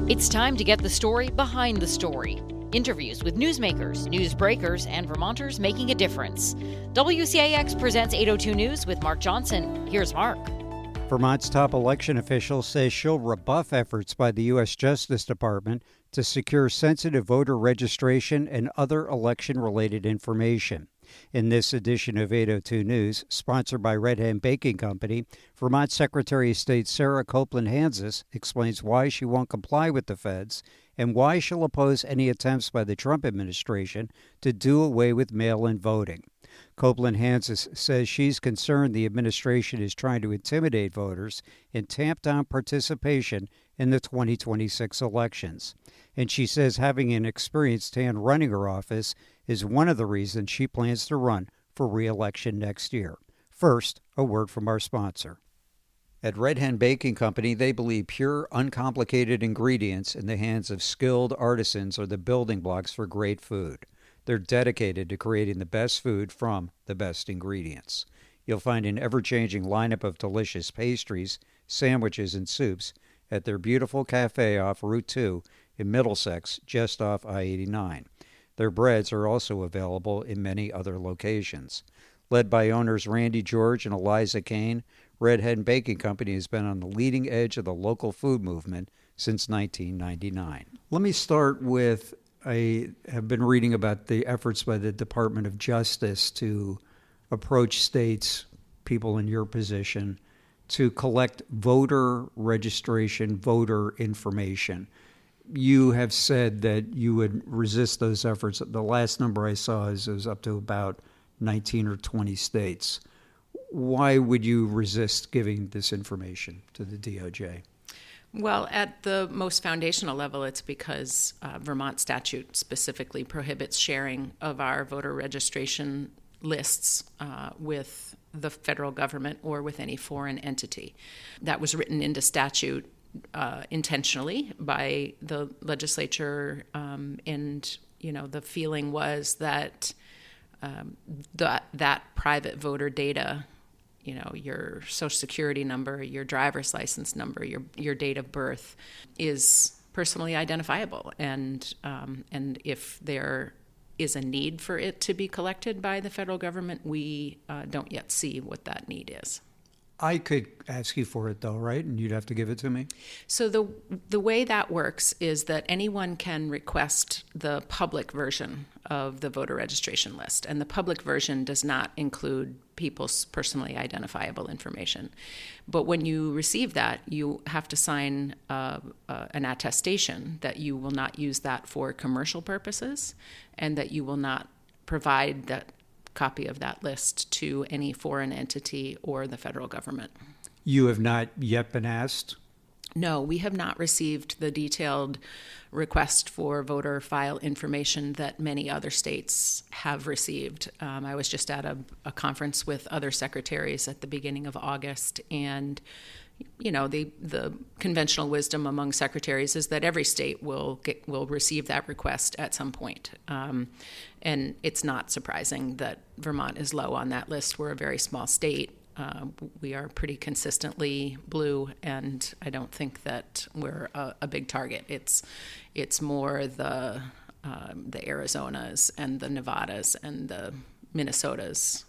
It's time to get the story behind the story. Interviews with newsmakers, news breakers, and Vermonters making a difference. WCAX presents 802 News with Mark Johnson. Here's Mark. Vermont's top election official says she'll rebuff efforts by the U.S. Justice Department to secure sensitive voter registration and other election-related information. In this edition of 802 News, sponsored by Red Hen Baking Company, Vermont Secretary of State Sarah Copeland Hanzas explains why she won't comply with the feds and why she'll oppose any attempts by the Trump administration to do away with mail-in voting. Copeland Hanzas says she's concerned the administration is trying to intimidate voters and tamp down participation in the 2026 elections. And she says having an experienced hand running her office is one of the reasons she plans to run for re-election next year. First, a word from our sponsor. At Red Hen Baking Company, they believe pure, uncomplicated ingredients in the hands of skilled artisans are the building blocks for great food. They're dedicated to creating the best food from the best ingredients. You'll find an ever-changing lineup of delicious pastries, sandwiches, and soups at their beautiful cafe off Route 2 in Middlesex, just off I-89. Their breads are also available in many other locations. Led by owners Randy George and Eliza Kane, Red Hen Baking Company has been on the leading edge of the local food movement since 1999. Let me start with, I have been reading about the efforts by the Department of Justice to approach states, people in your position, to collect voter registration, voter information. You have said that you would resist those efforts. The last number I saw is it was up to about 19 or 20 states. Why would you resist giving this information to the DOJ? Well, at the most foundational level, it's because Vermont statute specifically prohibits sharing of our voter registration lists with the federal government or with any foreign entity. That was written into statute intentionally by the legislature, and the feeling was that that private voter data, your social security number, your driver's license number, your date of birth, is personally identifiable, and if there is a need for it to be collected by the federal government, we don't yet see what that need is. I could ask you for it, though, right? And you'd have to give it to me? So the way that works is that anyone can request the public version of the voter registration list. And the public version does not include people's personally identifiable information. But when you receive that, you have to sign an attestation that you will not use that for commercial purposes and that you will not provide that copy of that list to any foreign entity or the federal government. You have not yet been asked? No, we have not received the detailed request for voter file information that many other states have received. I was just at a conference with other secretaries at the beginning of August, and the conventional wisdom among secretaries is that every state will receive that request at some point. And it's not surprising that Vermont is low on that list. We're a very small state. We are pretty consistently blue, and I don't think that we're a big target. It's more the Arizonas and the Nevadas and the Minnesotas,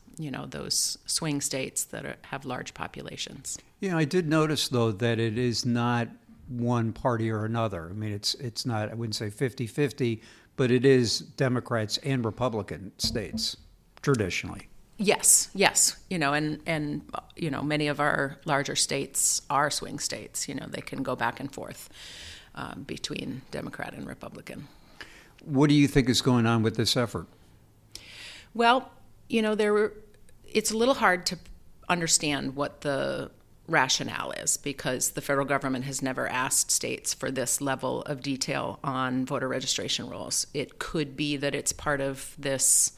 those swing states that have large populations. Yeah, I did notice, though, that it is not one party or another. I mean, it's not, I wouldn't say 50-50, but it is Democrats and Republican states, traditionally. Yes. And many of our larger states are swing states. They can go back and forth between Democrat and Republican. What do you think is going on with this effort? Well, it's a little hard to understand what the rationale is, because the federal government has never asked states for this level of detail on voter registration rolls. It could be that it's part of this,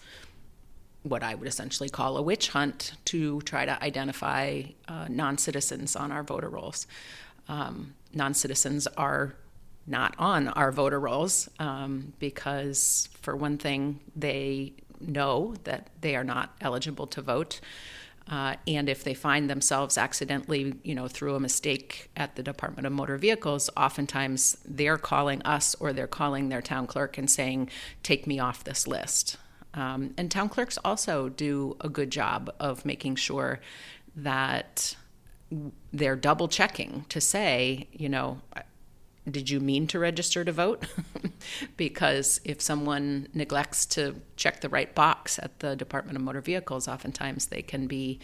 what I would essentially call a witch hunt, to try to identify non-citizens on our voter rolls. Non-citizens are not on our voter rolls because, for one thing, they know that they are not eligible to vote. And if they find themselves accidentally, through a mistake at the Department of Motor Vehicles, oftentimes they're calling us or they're calling their town clerk and saying, take me off this list. And town clerks also do a good job of making sure that they're double checking to say, did you mean to register to vote? Because if someone neglects to check the right box at the Department of Motor Vehicles, oftentimes they can be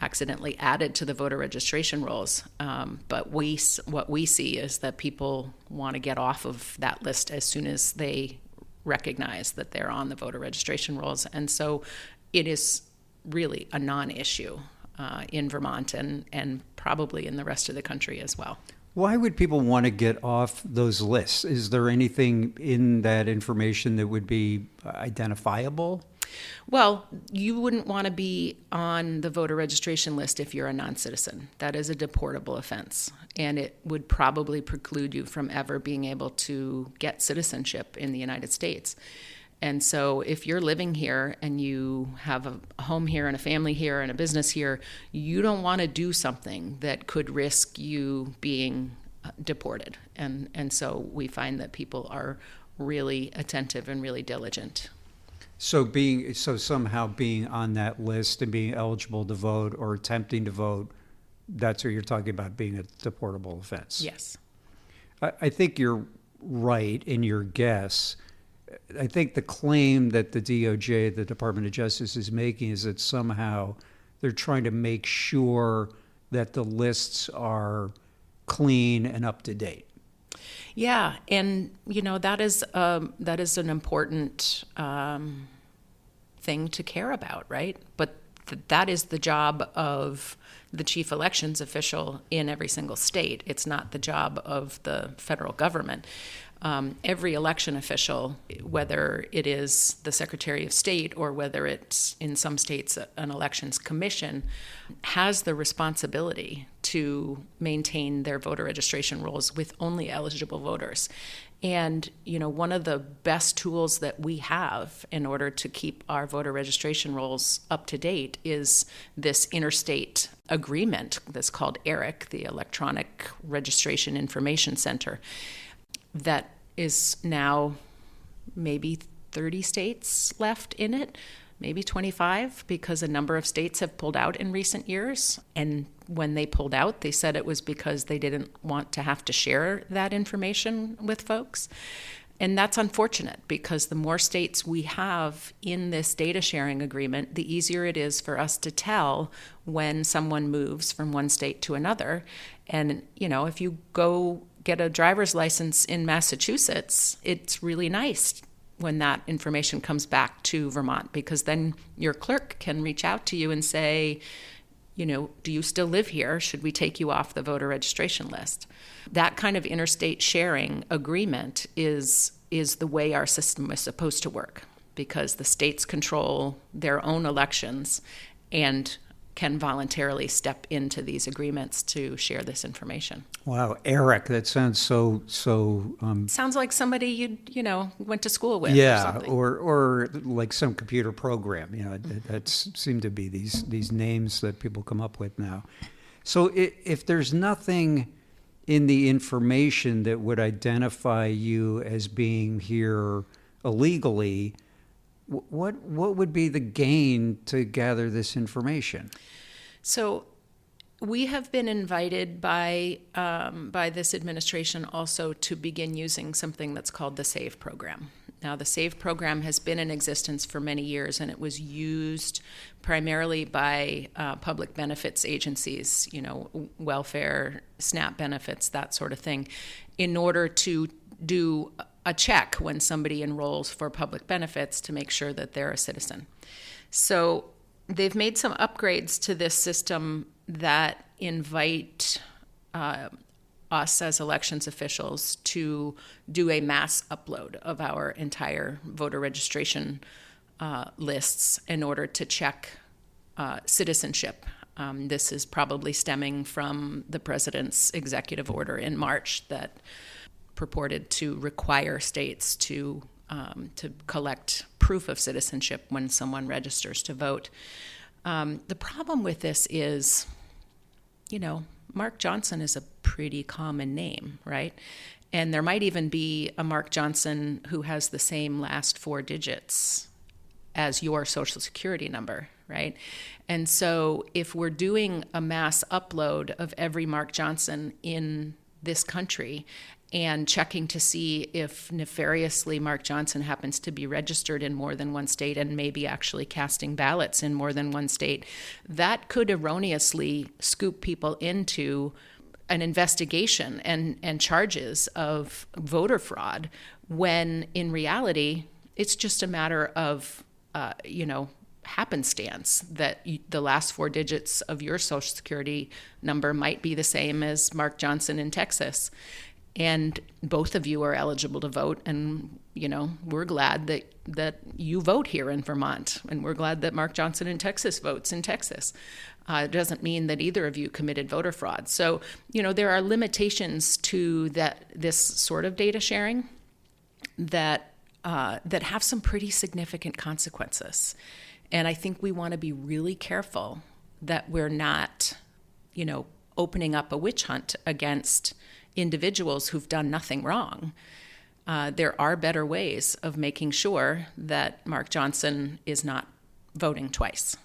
accidentally added to the voter registration rolls. But what we see is that people want to get off of that list as soon as they recognize that they're on the voter registration rolls. And so it is really a non-issue in Vermont and probably in the rest of the country as well. Why would people want to get off those lists? Is there anything in that information that would be identifiable? Well, you wouldn't want to be on the voter registration list if you're a non-citizen. That is a deportable offense, and it would probably preclude you from ever being able to get citizenship in the United States. And so if you're living here and you have a home here and a family here and a business here, you don't want to do something that could risk you being deported. And so we find that people are really attentive and really diligent. So somehow being on that list and being eligible to vote or attempting to vote, that's what you're talking about being a deportable offense. Yes. I think you're right in your guess. I think the claim that the DOJ, the Department of Justice, is making is that somehow they're trying to make sure that the lists are clean and up to date. Yeah, and that is an important thing to care about, right? But that is the job of the chief elections official in every single state. It's not the job of the federal government. Every election official, whether it is the Secretary of State or whether it's in some states an elections commission, has the responsibility to maintain their voter registration rolls with only eligible voters. And, one of the best tools that we have in order to keep our voter registration rolls up to date is this interstate agreement that's called ERIC, the Electronic Registration Information Center, that is now maybe 30 states left in it, maybe 25, because a number of states have pulled out in recent years. And when they pulled out, they said it was because they didn't want to have to share that information with folks. And that's unfortunate, because the more states we have in this data sharing agreement, the easier it is for us to tell when someone moves from one state to another. And, if you go get a driver's license in Massachusetts, it's really nice when that information comes back to Vermont, because then your clerk can reach out to you and say, do you still live here? Should we take you off the voter registration list? That kind of interstate sharing agreement is the way our system is supposed to work, because the states control their own elections and can voluntarily step into these agreements to share this information. Wow, Eric, that sounds so. Sounds like somebody you went to school with. Yeah, or something. or like some computer program. That seem to be these names that people come up with now. So if there's nothing in the information that would identify you as being here illegally, what would be the gain to gather this information? So we have been invited by this administration also to begin using something that's called the SAVE program. Now, the SAVE program has been in existence for many years, and it was used primarily by public benefits agencies, welfare, SNAP benefits, that sort of thing, in order to do a check when somebody enrolls for public benefits to make sure that they're a citizen. So they've made some upgrades to this system that invite us as elections officials to do a mass upload of our entire voter registration lists in order to check citizenship. This is probably stemming from the president's executive order in March that purported to require states to collect proof of citizenship when someone registers to vote. The problem with this is, Mark Johnson is a pretty common name, right? And there might even be a Mark Johnson who has the same last 4 digits as your Social Security number, right? And so if we're doing a mass upload of every Mark Johnson in this country and checking to see if nefariously Mark Johnson happens to be registered in more than one state and maybe actually casting ballots in more than one state, that could erroneously scoop people into an investigation and charges of voter fraud, when in reality, it's just a matter of, happenstance that the last 4 digits of your Social Security number might be the same as Mark Johnson in Texas. And both of you are eligible to vote. And, we're glad that you vote here in Vermont. And we're glad that Mark Johnson in Texas votes in Texas. It doesn't mean that either of you committed voter fraud. So, there are limitations to this sort of data sharing that have some pretty significant consequences. And I think we want to be really careful that we're not, opening up a witch hunt against individuals who've done nothing wrong. There are better ways of making sure that Mark Johnson is not voting twice,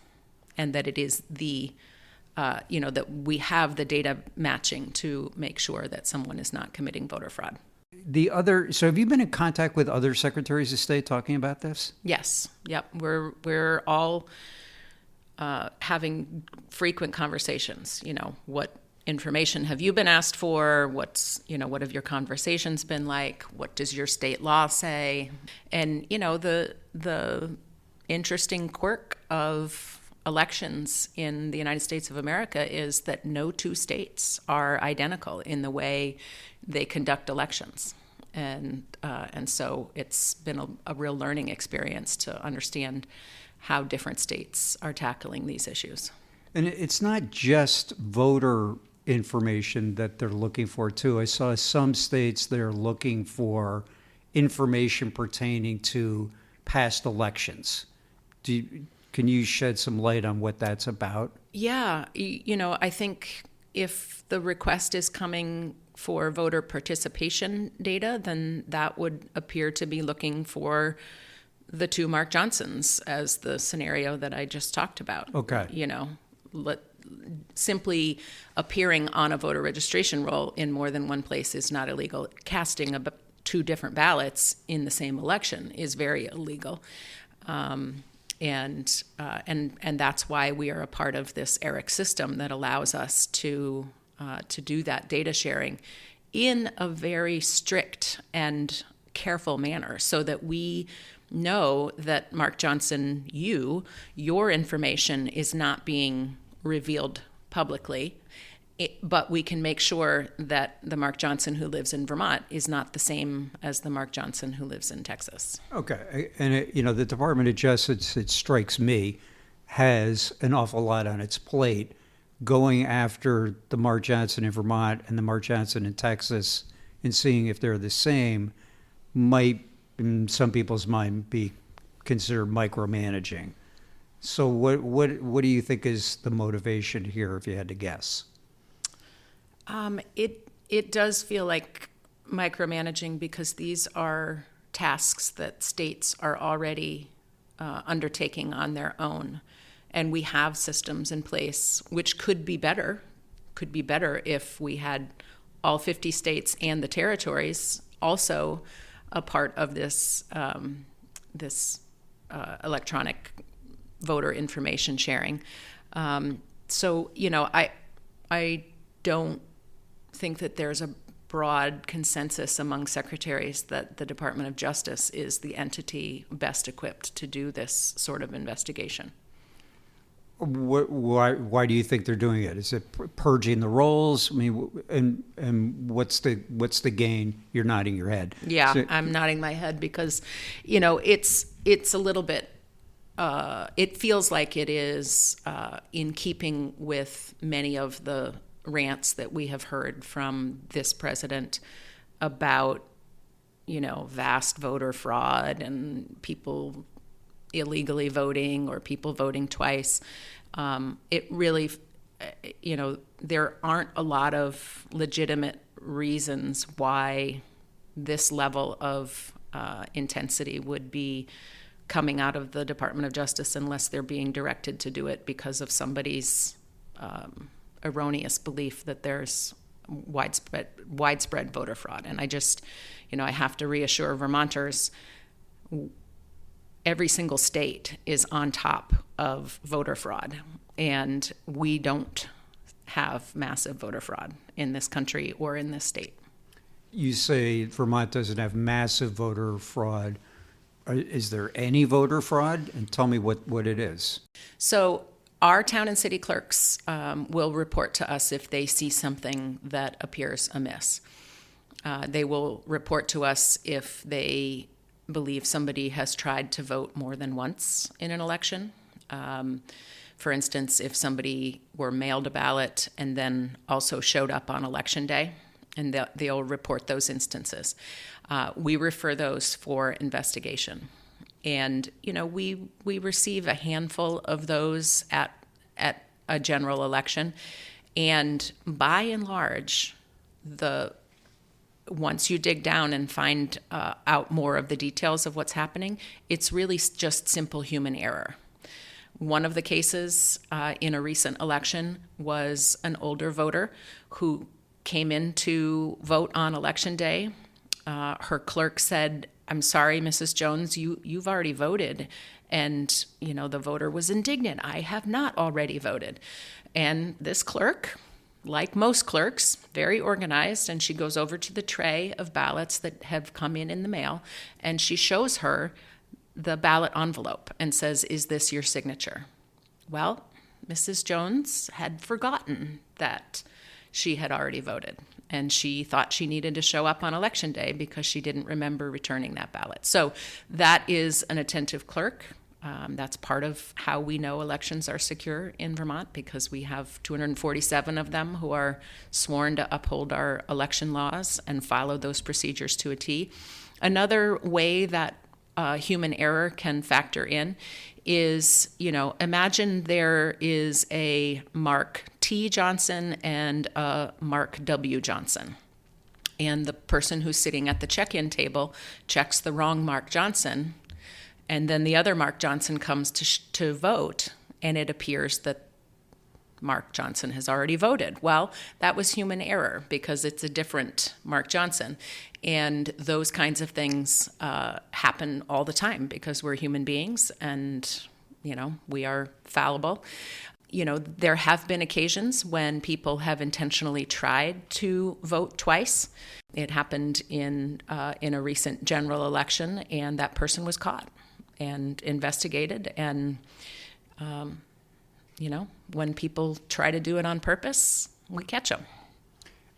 and that it is that we have the data matching to make sure that someone is not committing voter fraud. So have you been in contact with other secretaries of state talking about this? Yes. Yep. We're all having frequent conversations. What information have you been asked for? What have your conversations been like? What does your state law say? And, the interesting quirk of elections in the United States of America is that no 2 states are identical in the way they conduct elections. And so it's been a real learning experience to understand how different states are tackling these issues. And it's not just voter information that they're looking for, too. I saw some states they're looking for information pertaining to past elections. Can you shed some light on what that's about? Yeah. I think if the request is coming for voter participation data, then that would appear to be looking for the 2 Mark Johnsons as the scenario that I just talked about. Okay. Simply appearing on a voter registration roll in more than one place is not illegal. Casting 2 different ballots in the same election is very illegal. And that's why we are a part of this ERIC system that allows us to do that data sharing in a very strict and careful manner, so that we know that Mark Johnson, your information is not being revealed publicly, but we can make sure that the Mark Johnson who lives in Vermont is not the same as the Mark Johnson who lives in Texas. Okay. And, the Department of Justice, it strikes me, has an awful lot on its plate going after the Mark Johnson in Vermont and the Mark Johnson in Texas and seeing if they're the same might, in some people's mind, be considered micromanaging. So what do you think is the motivation here, if you had to guess? It does feel like micromanaging, because these are tasks that states are already undertaking on their own. And we have systems in place which could be better if we had all 50 states and the territories also a part of this electronic voter information sharing. So I don't think that there's a broad consensus among secretaries that the Department of Justice is the entity best equipped to do this sort of investigation. Why do you think they're doing it? Is it purging the rolls? I mean, and what's the gain? You're nodding your head. Yeah, I'm nodding my head because, it's a little bit. It feels like it is in keeping with many of the rants that we have heard from this president about, vast voter fraud and people illegally voting or people voting twice. It really, there aren't a lot of legitimate reasons why this level of intensity would be coming out of the Department of Justice unless they're being directed to do it because of somebody's erroneous belief that there's widespread voter fraud. And I have to reassure Vermonters, every single state is on top of voter fraud, and we don't have massive voter fraud in this country or in this state. You say Vermont doesn't have massive voter fraud. Is there any voter fraud? And tell me what it is. So our town and city clerks will report to us if they see something that appears amiss. They will report to us if they believe somebody has tried to vote more than once in an election. For instance, if somebody were mailed a ballot and then also showed up on election day, and they'll report those instances. We refer those for investigation. And, we receive a handful of those at a general election. And by and large, once you dig down and find out more of the details of what's happening, it's really just simple human error. One of the cases in a recent election was an older voter who came in to vote on election day. Her clerk said, "I'm sorry, Mrs. Jones, you've already voted." And, the voter was indignant. "I have not already voted." And this clerk, like most clerks, very organized, and she goes over to the tray of ballots that have come in the mail, and she shows her the ballot envelope and says, "Is this your signature?" Well, Mrs. Jones had forgotten that she had already voted, and she thought she needed to show up on election day because she didn't remember returning that ballot. So that is an attentive clerk. That's part of how we know elections are secure in Vermont, because we have 247 of them who are sworn to uphold our election laws and follow those procedures to a T. Another way that human error can factor in is, imagine there is a Mark T. Johnson and a Mark W. Johnson. And the person who's sitting at the check-in table checks the wrong Mark Johnson, and then the other Mark Johnson comes to vote, and it appears that Mark Johnson has already voted. Well, that was human error because it's a different Mark Johnson. And those kinds of things happen all the time because we're human beings and, we are fallible. There have been occasions when people have intentionally tried to vote twice. It happened in a recent general election, and that person was caught and investigated. And, when people try to do it on purpose, we catch them.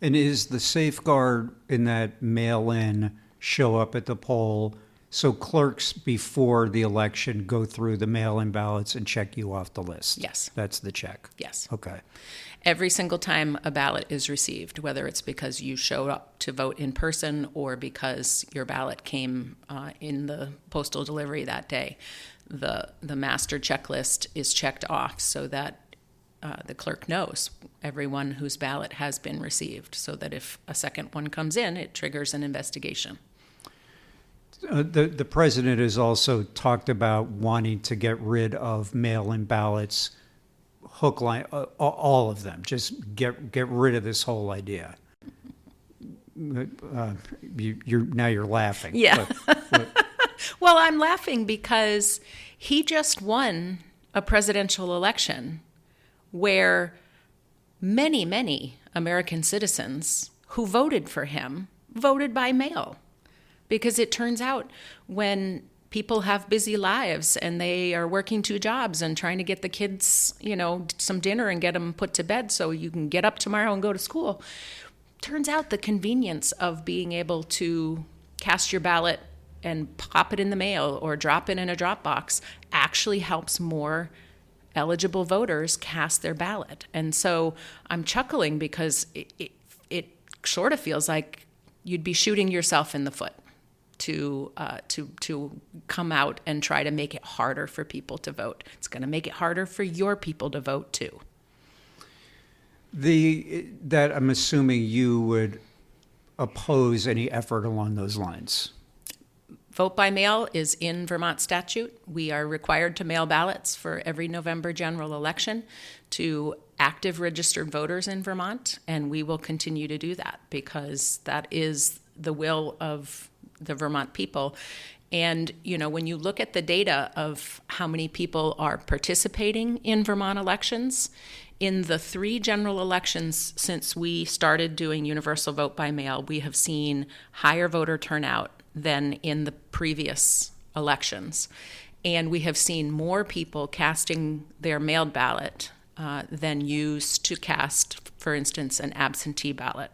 And is the safeguard in that mail-in show up at the poll, so clerks before the election go through the mail-in ballots and check you off the list? Yes. That's the check? Yes. Okay. Every single time a ballot is received, whether it's because you showed up to vote in person or because your ballot came in the postal delivery that day, the master checklist is checked off so that the clerk knows everyone whose ballot has been received, so that if a second one comes in, it triggers an investigation. The president has also talked about wanting to get rid of mail-in ballots, hook, line, all of them. Just get rid of this whole idea. You're laughing. Yeah. Well, I'm laughing because he just won a presidential election where many, many American citizens who voted for him voted by mail. Because it turns out when people have busy lives and they are working 2 jobs and trying to get the kids, some dinner and get them put to bed so you can get up tomorrow and go to school, turns out the convenience of being able to cast your ballot and pop it in the mail or drop it in a drop box actually helps more eligible voters cast their ballot. And so I'm chuckling because it sort of feels like you'd be shooting yourself in the foot to come out and try to make it harder for people to vote. It's going to make it harder for your people to vote too. That I'm assuming you would oppose any effort along those lines. Vote by mail is in Vermont statute. We are required to mail ballots for every November general election to active registered voters in Vermont, and we will continue to do that because that is the will of the Vermont people. And, when you look at the data of how many people are participating in Vermont elections, in the 3 general elections since we started doing universal vote by mail, we have seen higher voter turnout than in the previous elections. And we have seen more people casting their mailed ballot than used to cast, for instance, an absentee ballot.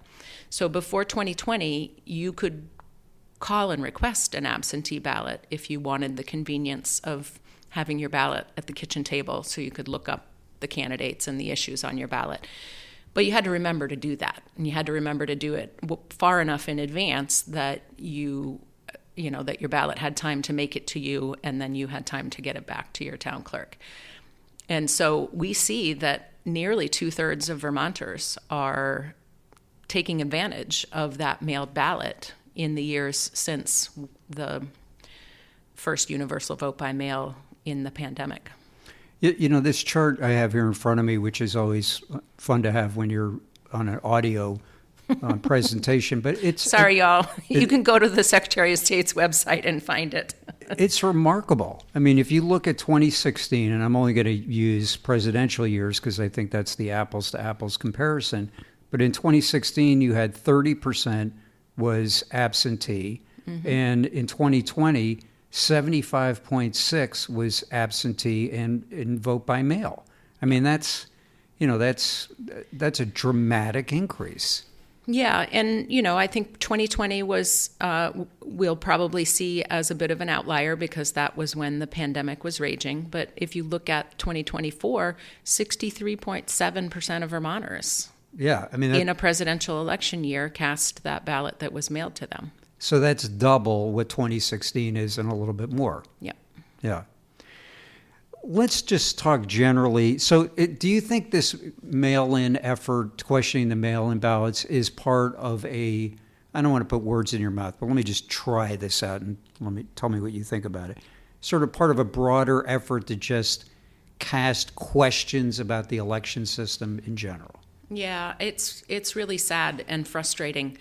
So before 2020, you could call and request an absentee ballot if you wanted the convenience of having your ballot at the kitchen table so you could look up the candidates and the issues on your ballot. But you had to remember to do that, and you had to remember to do it far enough in advance that that your ballot had time to make it to you, and then you had time to get it back to your town clerk. And so we see that nearly 2/3 of Vermonters are taking advantage of that mailed ballot in the years since the first universal vote by mail in the pandemic. This chart I have here in front of me, which is always fun to have when you're on an audio presentation, but y'all. You can go to the Secretary of State's website and find it. It's remarkable. I mean, if you look at 2016, and I'm only going to use presidential years because I think that's the apples to apples comparison, but in 2016, you had 30% was absentee, and in 2020, 75.6 was absentee and vote by mail. I mean, that's a dramatic increase. Yeah, and I think 2020 was we'll probably see as a bit of an outlier because that was when the pandemic was raging. But if you look at 2024, 63.7% of Vermonters, in a presidential election year, cast that ballot that was mailed to them. So that's double what 2016 is and a little bit more. Yeah. Let's just talk generally. So do you think this mail-in effort, questioning the mail-in ballots, is part of I don't want to put words in your mouth, but let me just try this out and tell me what you think about it. Sort of part of a broader effort to just cast questions about the election system in general? Yeah, it's really sad and frustrating,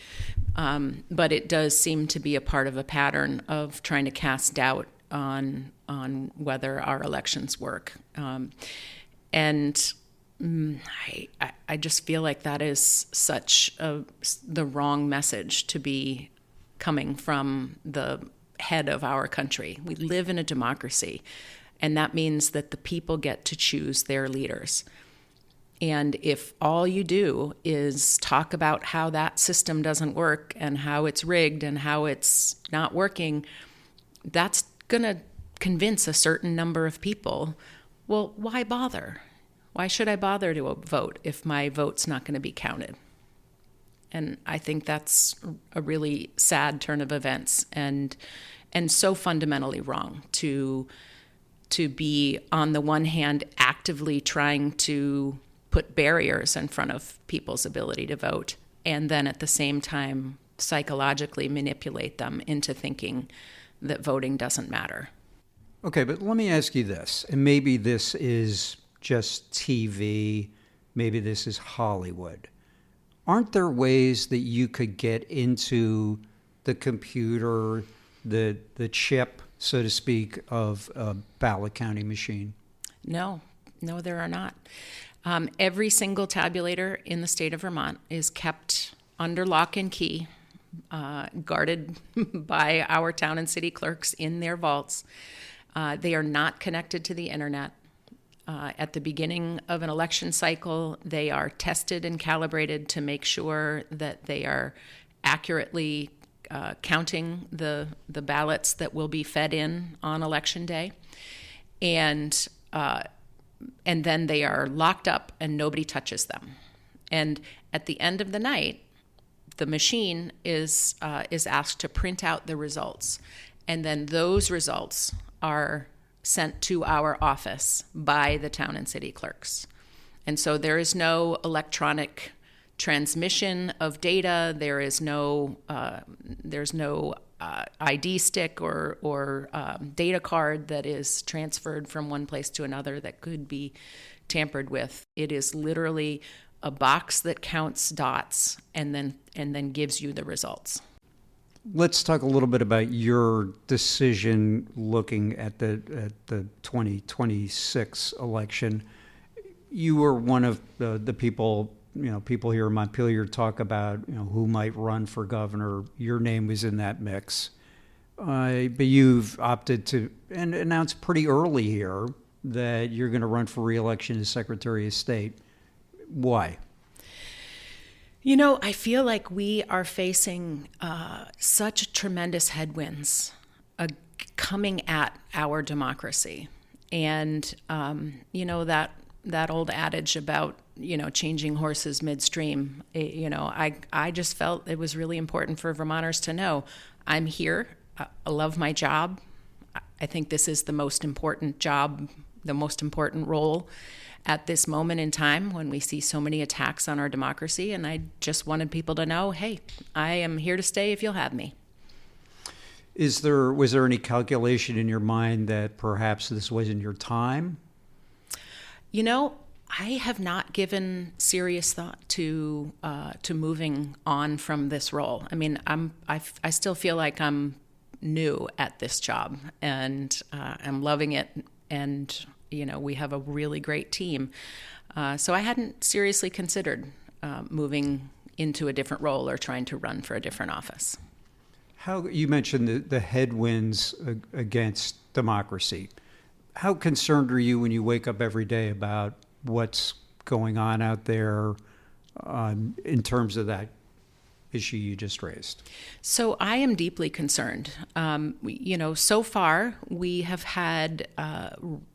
but it does seem to be a part of a pattern of trying to cast doubt on whether our elections work. And I just feel like that is such the wrong message to be coming from the head of our country. We live in a democracy, and that means that the people get to choose their leaders. And if all you do is talk about how that system doesn't work and how it's rigged and how it's not working, that's going to convince a certain number of people, well, why bother? Why should I bother to vote if my vote's not going to be counted? And I think that's a really sad turn of events and so fundamentally wrong to be, on the one hand, actively trying to put barriers in front of people's ability to vote, and then at the same time psychologically manipulate them into thinking that voting doesn't matter. Okay, but let me ask you this, and maybe this is just TV, maybe this is Hollywood. Aren't there ways that you could get into the computer, the chip, so to speak, of a ballot counting machine? No, there are not. Every single tabulator in the state of Vermont is kept under lock and key, guarded by our town and city clerks in their vaults. They are not connected to the internet. At the beginning of an election cycle, they are tested and calibrated to make sure that they are accurately counting the ballots that will be fed in on election day. And then they are locked up and nobody touches them. And at the end of the night, the machine is asked to print out the results, and then those results are sent to our office by the town and city clerks. And so there is no electronic transmission of data. There's no ID stick or data card that is transferred from one place to another that could be tampered with. It is literally a box that counts dots and then gives you the results. Let's talk a little bit about your decision looking at the 2026 election. You were one of the people, people here in Montpelier talk about, who might run for governor. Your name was in that mix. But you've opted to and announced pretty early here that you're going to run for re-election as Secretary of State. Why? I feel like we are facing such tremendous headwinds coming at our democracy. And, that old adage about, changing horses midstream, I just felt it was really important for Vermonters to know I'm here. I love my job. I think this is the most important job, the most important role at this moment in time when we see so many attacks on our democracy. And I just wanted people to know, hey, I am here to stay if you'll have me. Was there any calculation in your mind that perhaps this wasn't your time? I have not given serious thought to moving on from this role. I mean, I still feel like I'm new at this job, and I'm loving it. And we have a really great team. So I hadn't seriously considered moving into a different role or trying to run for a different office. How you mentioned the headwinds against democracy. How concerned are you when you wake up every day about what's going on out there in terms of that issue you just raised? So I am deeply concerned. So far we have had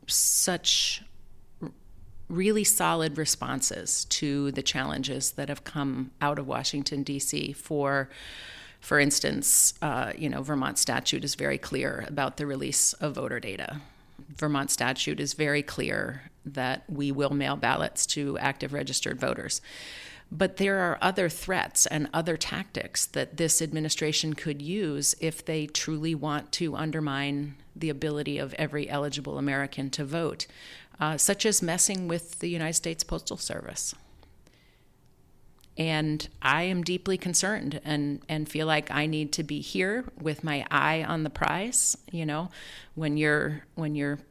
such really solid responses to the challenges that have come out of Washington, D.C. For instance, Vermont statute is very clear about the release of voter data. Vermont statute is very clear that we will mail ballots to active registered voters. But there are other threats and other tactics that this administration could use if they truly want to undermine the ability of every eligible American to vote, such as messing with the United States Postal Service. And I am deeply concerned and feel like I need to be here with my eye on the prize. When you're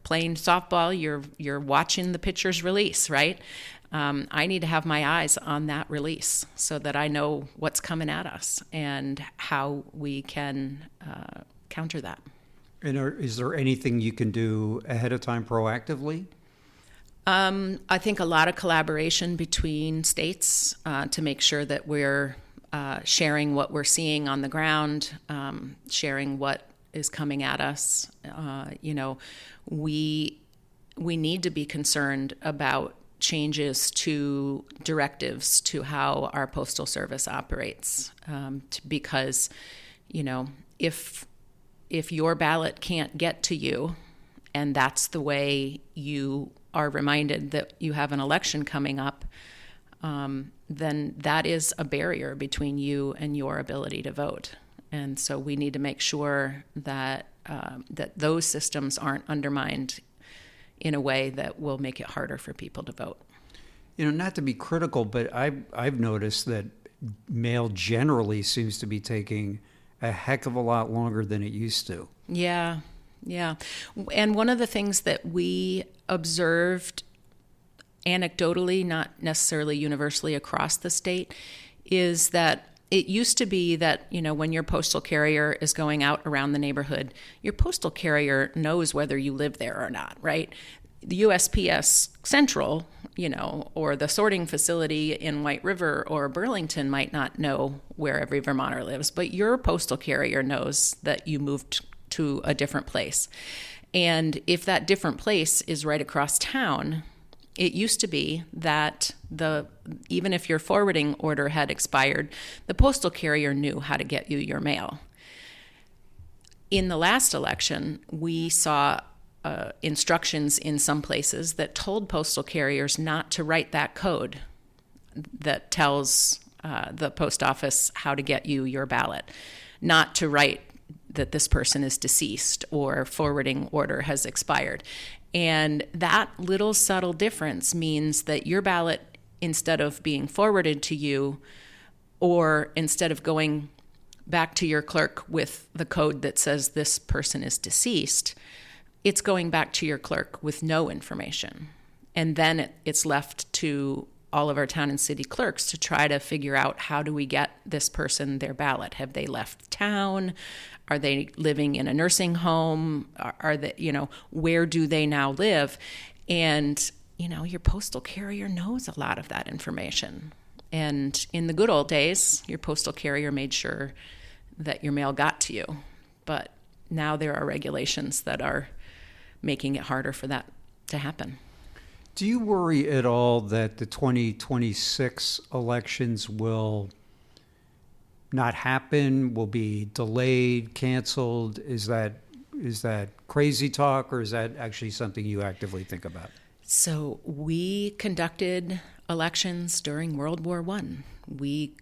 playing softball, you're watching the pitcher's release, right? I need to have my eyes on that release so that I know what's coming at us and how we can counter that. And is there anything you can do ahead of time proactively? I think a lot of collaboration between states to make sure that we're sharing what we're seeing on the ground, sharing what is coming at us. We need to be concerned about changes to directives to how our postal service operates, because if your ballot can't get to you, and that's the way you are reminded that you have an election coming up, then that is a barrier between you and your ability to vote. And so we need to make sure that those systems aren't undermined in a way that will make it harder for people to vote. Not to be critical, but I've noticed that mail generally seems to be taking a heck of a lot longer than it used to. Yeah. And one of the things that we observed anecdotally, not necessarily universally across the state, is that it used to be that, when your postal carrier is going out around the neighborhood, your postal carrier knows whether you live there or not, right? The USPS Central, or the sorting facility in White River or Burlington might not know where every Vermonter lives, but your postal carrier knows that you moved to a different place. And if that different place is right across town, It used to be that even if your forwarding order had expired, the postal carrier knew how to get you your mail. In the last election, we saw instructions in some places that told postal carriers not to write that code that tells the post office how to get you your ballot, not to write that this person is deceased or forwarding order has expired. And that little subtle difference means that your ballot, instead of being forwarded to you, or instead of going back to your clerk with the code that says this person is deceased, it's going back to your clerk with no information. And then it's left to all of our town and city clerks to try to figure out, how do we get this person their ballot? Have they left town? Are they living in a nursing home? Are they, where do they now live? And, your postal carrier knows a lot of that information. And in the good old days, your postal carrier made sure that your mail got to you. But now there are regulations that are making it harder for that to happen. Do you worry at all that the 2026 elections will not happen, will be delayed, canceled? Is that crazy talk, or is that actually something you actively think about? So we conducted elections during World War I. We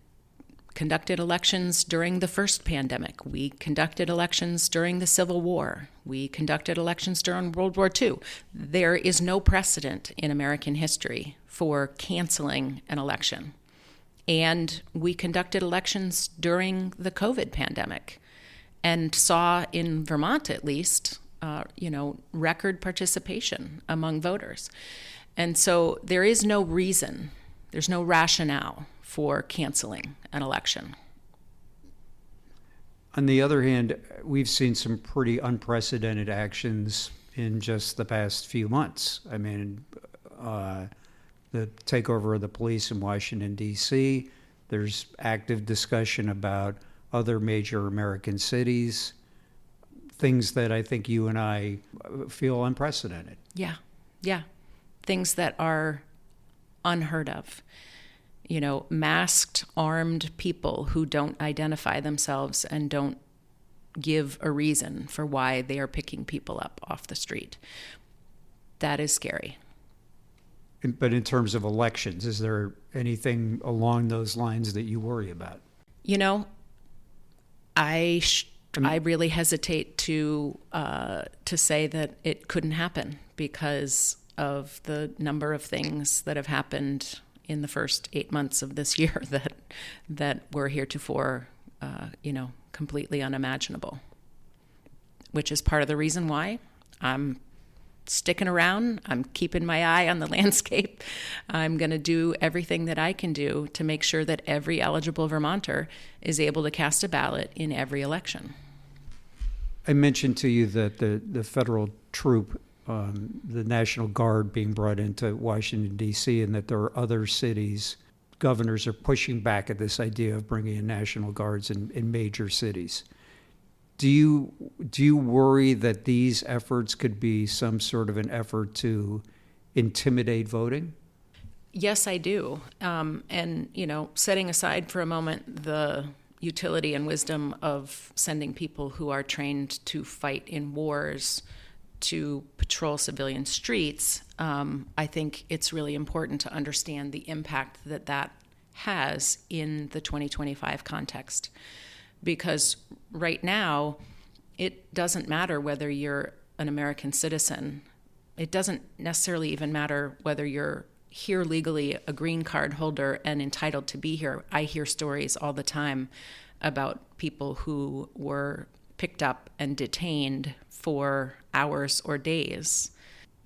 conducted elections during the first pandemic. We conducted elections during the Civil War. We conducted elections during World War II. There is no precedent in American history for canceling an election. And we conducted elections during the COVID pandemic and saw, in Vermont at least, record participation among voters. And so there is no reason, there's no rationale for canceling an election. On the other hand, we've seen some pretty unprecedented actions in just the past few months. I mean, the takeover of the police in Washington, D.C. There's active discussion about other major American cities, things that I think you and I feel unprecedented. Yeah. Things that are unheard of. Masked, armed people who don't identify themselves and don't give a reason for why they are picking people up off the street. That is scary. But in terms of elections, is there anything along those lines that you worry about? I really hesitate to say that it couldn't happen because of the number of things that have happened in the first 8 months of this year that were heretofore, completely unimaginable, which is part of the reason why I'm sticking around. I'm keeping my eye on the landscape. I'm going to do everything that I can do to make sure that every eligible Vermonter is able to cast a ballot in every election. I mentioned to you that the federal troop, the National Guard being brought into Washington, D.C., and that there are other cities, governors are pushing back at this idea of bringing in National Guards in major cities. Do you worry that these efforts could be some sort of an effort to intimidate voting? Yes, I do. And, setting aside for a moment the utility and wisdom of sending people who are trained to fight in wars to patrol civilian streets, I think it's really important to understand the impact that has in the 2025 context. Because right now, it doesn't matter whether you're an American citizen. It doesn't necessarily even matter whether you're here legally, a green card holder, and entitled to be here. I hear stories all the time about people who were picked up and detained for hours or days,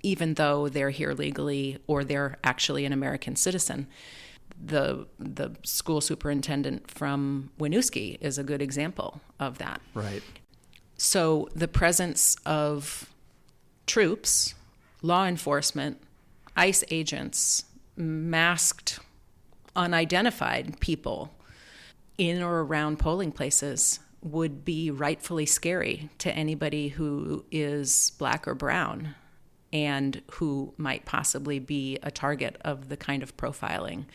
even though they're here legally or they're actually an American citizen. The school superintendent from Winooski is a good example of that. Right. So the presence of troops, law enforcement, ICE agents, masked, unidentified people in or around polling places would be rightfully scary to anybody who is Black or brown. and who might possibly be a target of the kind of profiling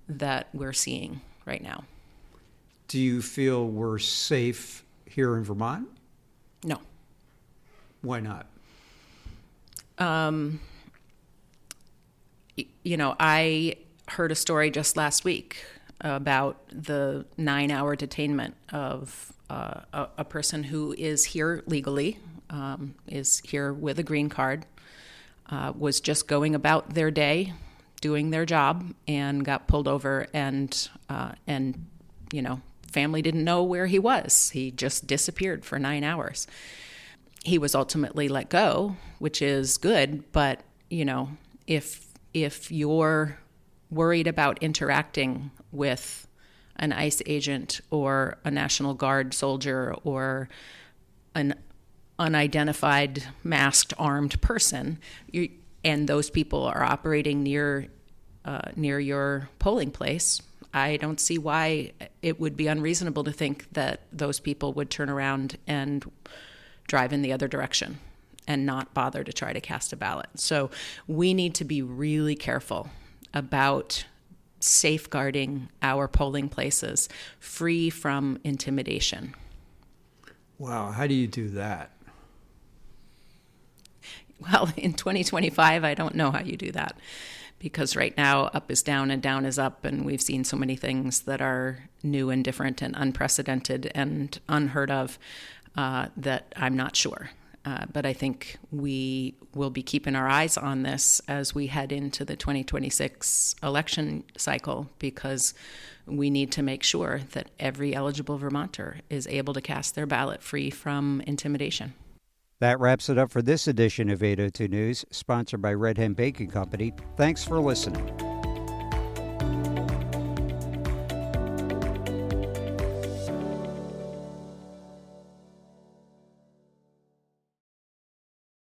that we're seeing right now. Do you feel we're safe here in Vermont? No. Why not? I heard a story just last week about the 9-hour detainment of a person who is here legally, is here with a green card, was just going about their day, doing their job, and got pulled over, and family didn't know where he was. He just disappeared for 9 hours. He was ultimately let go, which is good, but if you're worried about interacting with an ICE agent or a National Guard soldier or an unidentified masked armed person, and those people are operating near your polling place, I don't see why it would be unreasonable to think that those people would turn around and drive in the other direction and not bother to try to cast a ballot. So we need to be really careful about safeguarding our polling places free from intimidation. Wow, how do you do that? Well, in 2025, I don't know how you do that, because right now up is down and down is up, and we've seen so many things that are new and different and unprecedented and unheard of that I'm not sure. But I think we will be keeping our eyes on this as we head into the 2026 election cycle, because we need to make sure that every eligible Vermonter is able to cast their ballot free from intimidation. That wraps it up for this edition of 802 News, sponsored by Red Hen Baking Company. Thanks for listening.